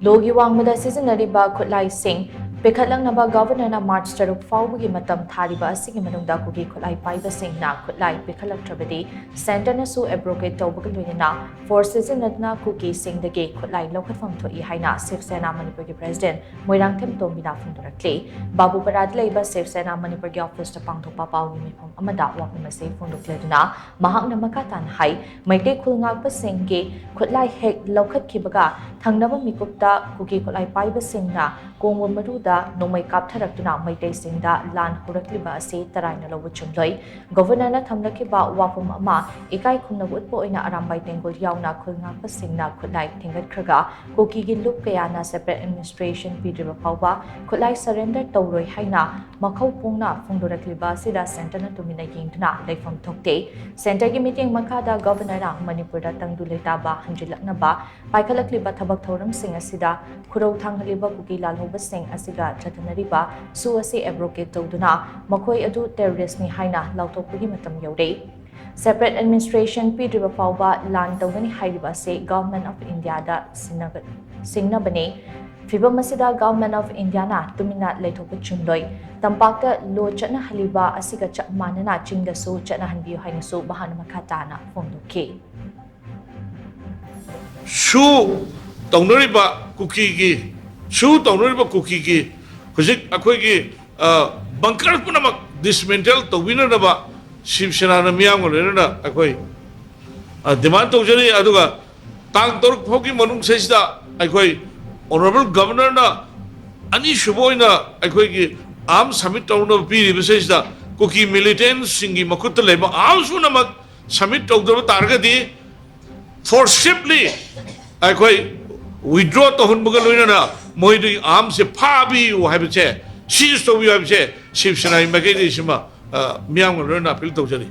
Logi WANGMADA SHIJINNARIBA Khutlai Shing PIKHATLAKNABA Governor March 3 PHAOBA MATAM THARIBA ASIGI MANUNG Kuki Khutlai PAIBA Shingna Khutlai PIKHATLAKTRABADI SENA Soo Abrogate Toubaga Loinana for Shijinnaduna Kuki Shing Dagi Khutlai Loukhatpham Thok-I HAINA SENA Manipuri President MOIRANGTHEM TOMBI Phongdorakli Babu Paradlaiba SENA Manipuri Office to Pangthokpa Pawi Mifam Amada Wapamase Phongdokleduna Mahakna Makatan Hai Maite Khulngakpa Shinggi Khutlai Hek Loukhatpham Thangnaba Mikupta Kuki Khutlai PAIBA Shingna Kongwa Maruda Nomai Kaptharakuna Maite Singda Lan Hurakliba Ase Taraina Lobu Chumloi Governor na Thamlakiba Wapum Ama Ikai Khumnabut Poina Arambai Tengul Yauna Khulngakpa Shingna Khutlai Thingat Khraga Kuki gi Lup Kayana Separate Administration Pidriba Phauba Khutlai surrender Tauroi Haina Makhau Pungna Phongdorakliba Sida Center na Tumina Yingduna Leifam Thok-I Center gi meeting Makada Governor na Manipur da Tangduletaba Hanjilaknaba PIKHATLAKNABA Thabak Thoram Sing Asida Khurau Thanghaliba Kuki Lalhoba Sing Asiga Shijinnariba Soo Abrogate Toubaga Makoi adu terrorist ni HAINA Lauthokpagi matam yaure Separate Administration Pidriba PHAOBA Lan Tawgani Hairiba Se Government of India da Singnabane Fibam Asida Government of India na Tumina Leithokpa Chumloi Tampakta Lo Chatna Haliba Asiga Chakmanana Chingda Su Chatna Hanbiyo Haina Su Bahana Makatana Phongdoke Soo Taunariba Kuki Soo Taunariba Kuki Hujik Akoigi Bankar Punamak dismantle Tawinaba SHIV SENA Miam Lena Akoi Demand Tojari Aduga Tang Tork Hoki Manung says that Akoi Honorable Governor na Ani Shuboina Akoi Arm Summit Town of P says that Kuki militants Singi Makutaleba Arms Punamak Summit Togdava Targati forcibly Akoi withdraw to Hunbuga Loinana Moidi arms a Pabi who have a chair. She is to be a chair. SHIV SENA Magadi Shima Miam Lena Piltojari.